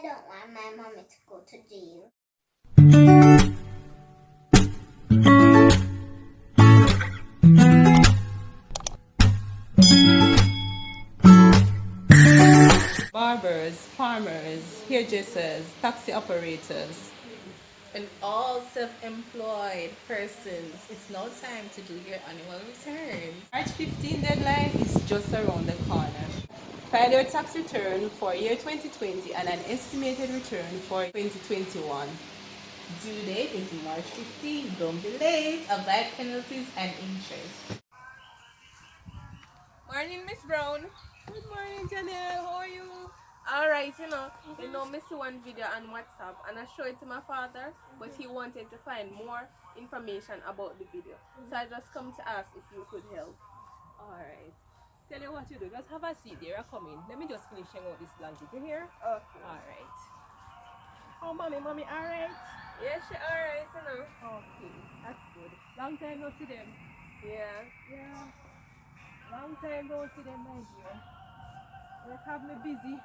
don't want my mommy to go to jail. Barbers, farmers, hairdressers, taxi operators, and all self-employed persons, it's now time to do your annual returns. March 15 deadline is just around the corner. File your tax return for year 2020 and an estimated return for 2021. Due date is March 15. Don't be late. Avoid penalties and interest. Morning, Miss Brown. Good morning, Janelle. How are you? Alright, me see one video on WhatsApp and I showed it to my father, but he wanted to find more information about the video. So I just come to ask if you could help. Alright. Tell you what you do. Just have a seat there. I come in. Let me just finish out this blanket. You hear? Okay. Alright. Oh, mommy, alright? Yeah, she alright, Okay, that's good. Long time no see them. Yeah. Yeah. Long time no see them, my dear. They have me busy,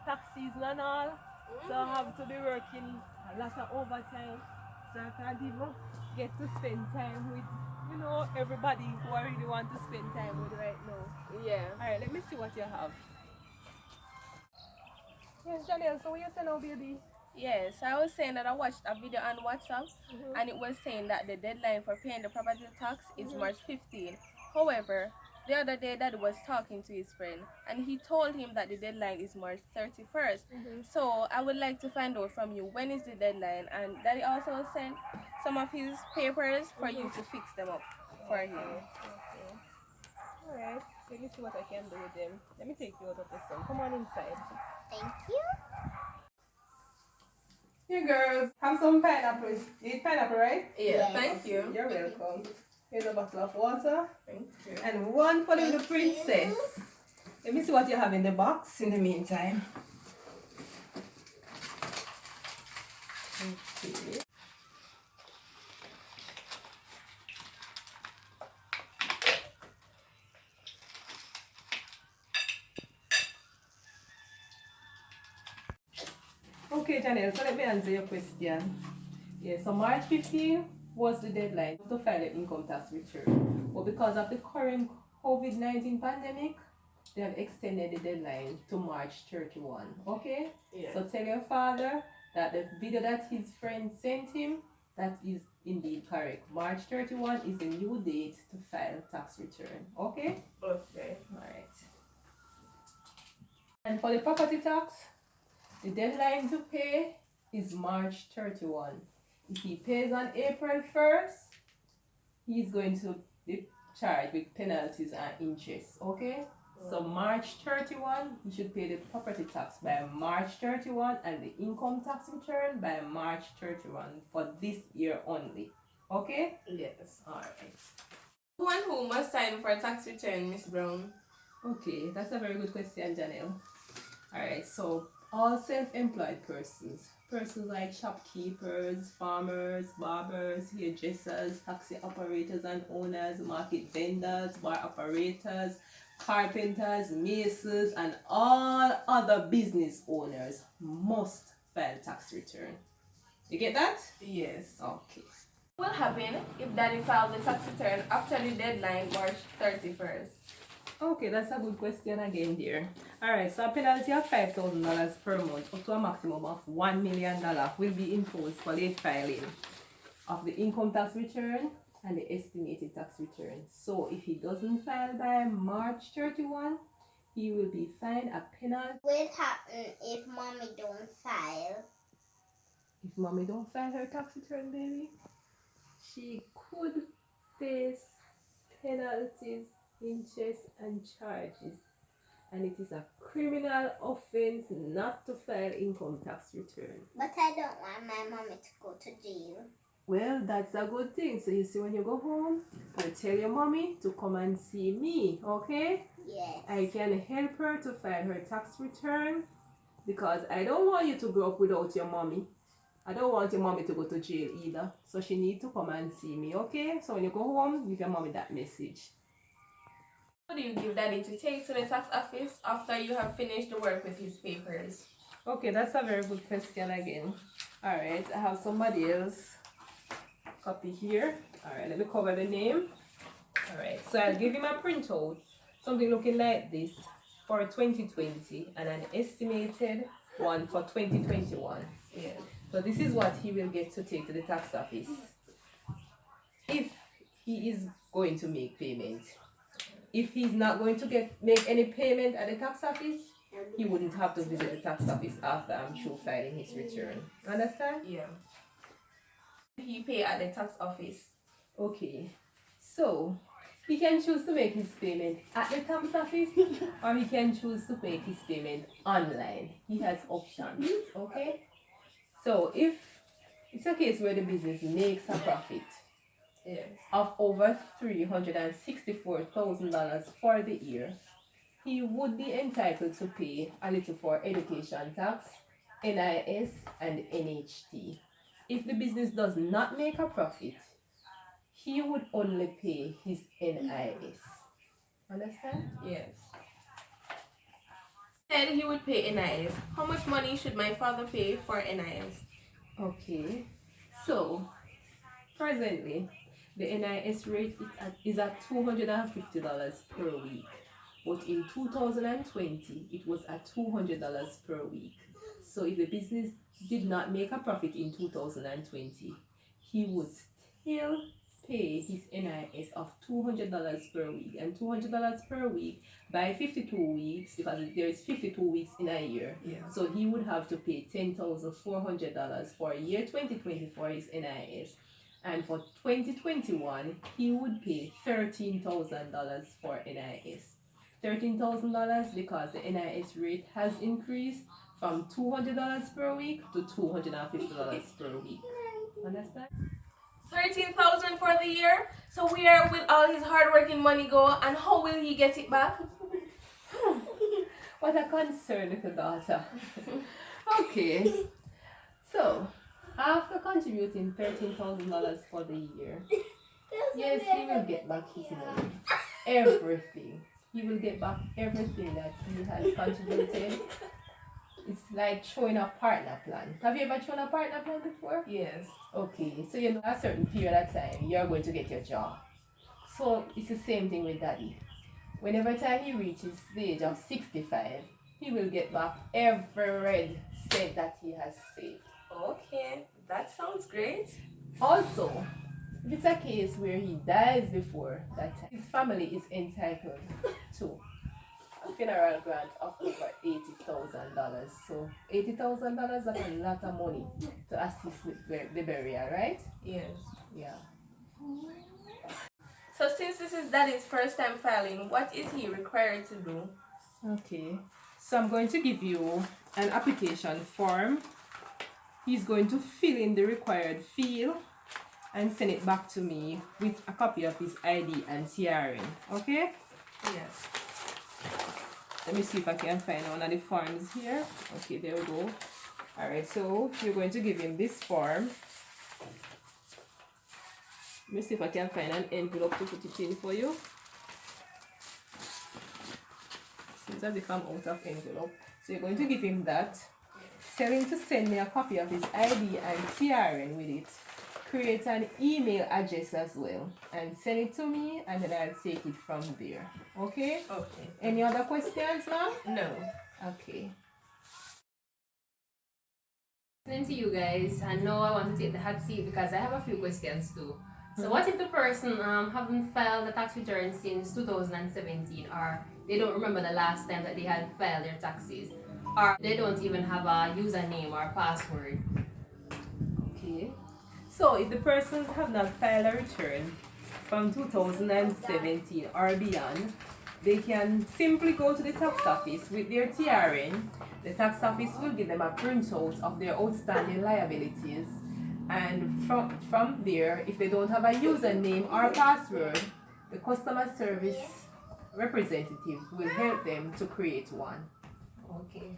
tax season and all. So I have to be working a lot of overtime. So I can't even get to spend time with, everybody who I really want to spend time with right now. Yeah. Alright, let me see what you have. Yes, Janelle, so what you say now, baby? Yes, I was saying that I watched a video on WhatsApp and it was saying that the deadline for paying the property tax is March 15. However, the other day Daddy was talking to his friend and he told him that the deadline is March 31st. So I would like to find out from you, when is the deadline? And Daddy also sent some of his papers for you to fix them up for him. Okay. Alright, let me see what I can do with them. Let me take you out of the sun. Come on inside. Thank you. Here, girls, have some pineapples. You eat pineapple, right? Yeah, Yes. thank you. You're welcome. Here's a bottle of water. Thank you. And one for the little Thank princess. you. Let me see what you have in the box in the meantime. Okay. Okay, Janelle, so let me answer your question. Yeah, so March 15 was the deadline to file the income tax return. But because of the current COVID-19 pandemic, they have extended the deadline to March 31. Okay? Yeah. So tell your father that the video that his friend sent him, that is indeed correct. March 31 is the new date to file tax return. Okay? Okay. Alright. And for the property tax, the deadline to pay is March 31. If he pays on April 1st, he's going to be charged with penalties and interest. Okay? So March 31, he should pay the property tax by March 31 and the income tax return by March 31 for this year only. Okay? Yes. Alright. Who and who must sign for a tax return, Miss Brown? Okay, that's a very good question, Janelle. Alright, so all self-employed persons like shopkeepers, farmers, barbers, hairdressers, taxi operators and owners, market vendors, bar operators, carpenters, masons, and all other business owners must file tax return. You get that? Yes. Okay. What will happen if Daddy filed the tax return after the deadline, March 31st? Okay, that's a good question again, dear. Alright, so a penalty of $5,000 per month up to a maximum of $1 million will be imposed for late filing of the income tax return and the estimated tax return. So if he doesn't file by March 31, he will be fined a penalty. What will happen if mommy don't file? If mommy don't file her tax return, baby, she could face penalties, interest, and charges. And it is a criminal offense not to file income tax return. But I don't want my mommy to go to jail. Well, that's a good thing. So you see, when you go home, you tell your mommy to come and see me, okay? Yes. I can help her to file her tax return because I don't want you to grow up without your mommy. I don't want your mommy to go to jail either. So she needs to come and see me, okay? So when you go home, give your mommy that message. What do you give Daddy to take to the tax office after you have finished the work with his papers? Okay, that's a very good question again. All right, I have somebody else copy here. All right, let me cover the name. All right, so I'll give him a printout, something looking like this for 2020 and an estimated one for 2021. Yeah. So this is what he will get to take to the tax office if he is going to make payment. If he's not going to make any payment at the tax office, he wouldn't have to visit the tax office after I'm through filing his return. Understand? Yeah. He pay at the tax office. Okay. So he can choose to make his payment at the tax office or he can choose to make his payment online. He has options. Okay? So if it's a case where the business makes a profit Yes. of over $364,000 for the year, he would be entitled to pay a little for education tax, NIS, and NHT. If the business does not make a profit, he would only pay his NIS. Understand? Yes. And he would pay NIS. How much money should my father pay for NIS? Okay. So, presently, the NIS rate is at $250 per week. But in 2020, it was at $200 per week. So if the business did not make a profit in 2020, he would still pay his NIS of $200 per week. And $200 per week by 52 weeks, because there is 52 weeks in a year. Yeah. So he would have to pay $10,400 for year 2020 for his NIS. And for 2021, he would pay $13,000 for NIS. $13,000 because the NIS rate has increased from $200 per week to $250 per week. Understand? 13,000 for the year. So where will all his hard-working money go, and how will he get it back? What a concern, little daughter. Okay. So, after contributing $13,000 for the year, yes, he will get back his money. Everything. He will get back everything that he has contributed. It's like showing a partner plan. Have you ever shown a partner plan before? Yes. Okay, so you know a certain period of time you're going to get your job. So it's the same thing with daddy. Whenever time he reaches the age of 65, he will get back every red cent that he has saved. Okay, that sounds great. Also, if it's a case where he dies before that time, his family is entitled to a funeral grant of over $80,000. So $80,000 is a lot of money to assist with the burial, right? Yes. Yeah. So since this is daddy's first time filing, what is he required to do? Okay. So I'm going to give you an application form. He's going to fill in the required field and send it back to me with a copy of his ID and TRN. Okay? Yes. Let me see if I can find one of the forms here. Okay, there we go. Alright, so you're going to give him this form. Let me see if I can find an envelope to put it in for you. Seems as if I'm out of envelope. So you're going to give him that. Tell him to send me a copy of his ID and TRN with it. Create an email address as well and send it to me, and then I'll take it from there. Okay? Okay. Any other questions, ma'am? No. Okay. Listening to you guys, and now I want to take the hot seat because I have a few questions too. So what if the person haven't filed the tax return since 2017, or they don't remember the last time that they had filed their taxes, or they don't even have a username or password? Okay. So if the persons have not filed a return from 2017 or beyond, they can simply go to the tax office with their TRN. The tax office will give them a printout of their outstanding liabilities, and from there, if they don't have a username or password, the customer service representative will help them to create one. Okay.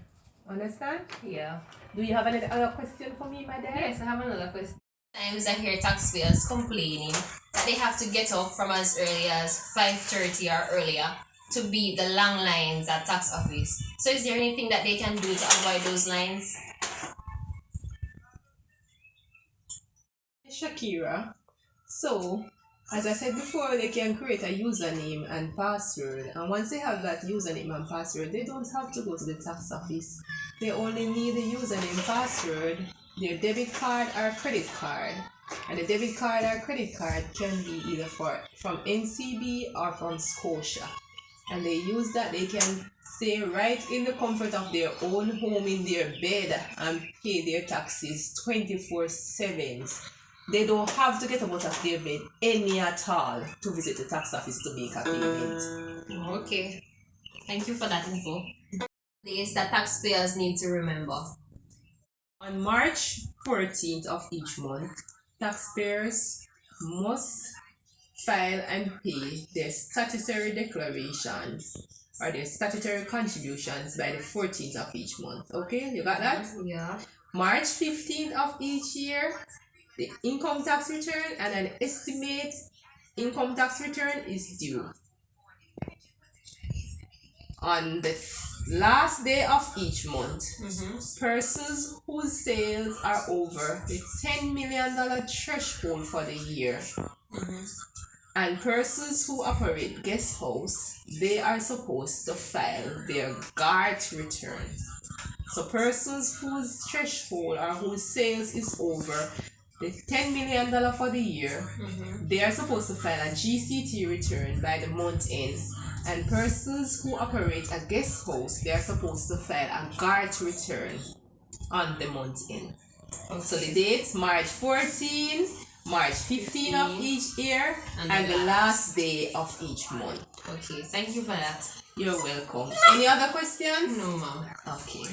Understand? Yeah. Do you have any other question for me, my dear? Yes, I have another question. Sometimes I hear taxpayers complaining that they have to get up from as early as 5:30 or earlier to beat the long lines at tax office. So is there anything that they can do to avoid those lines? Shakira. So, as I said before, they can create a username and password, and once they have that username and password, they don't have to go to the tax office. They only need the username, password, their debit card or credit card, and the debit card or credit card can be either from NCB or from Scotia, and they use that. They can stay right in the comfort of their own home in their bed and pay their taxes 24/7. They don't have to get out of their bed any at all to visit the tax office to make a payment. Okay, thank you for that info. Days that taxpayers need to remember. On March 14th of each month, taxpayers must file and pay their statutory declarations or their statutory contributions by the 14th of each month. Okay, you got that? Yeah. March 15th of each year, the income tax return and an estimate income tax return is due. On the last day of each month, persons whose sales are over the $10 million threshold for the year and persons who operate guest house, they are supposed to file their GART return. So persons whose threshold or whose sales is over the $10 million for the year, they are supposed to file a GCT return by the month end. And persons who operate a guest house, they are supposed to file a GART return on the month end. Okay. So the dates, March 14, March 15 of each year, and the last day of each month. Okay, thank you for that. You're welcome. Any other questions? No, ma'am. Okay.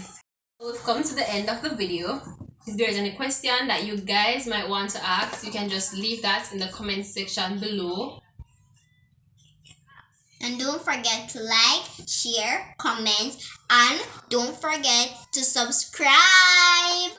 We've come to the end of the video. If there's any question that you guys might want to ask, you can just leave that in the comment section below. And don't forget to like, share, comment, and don't forget to subscribe.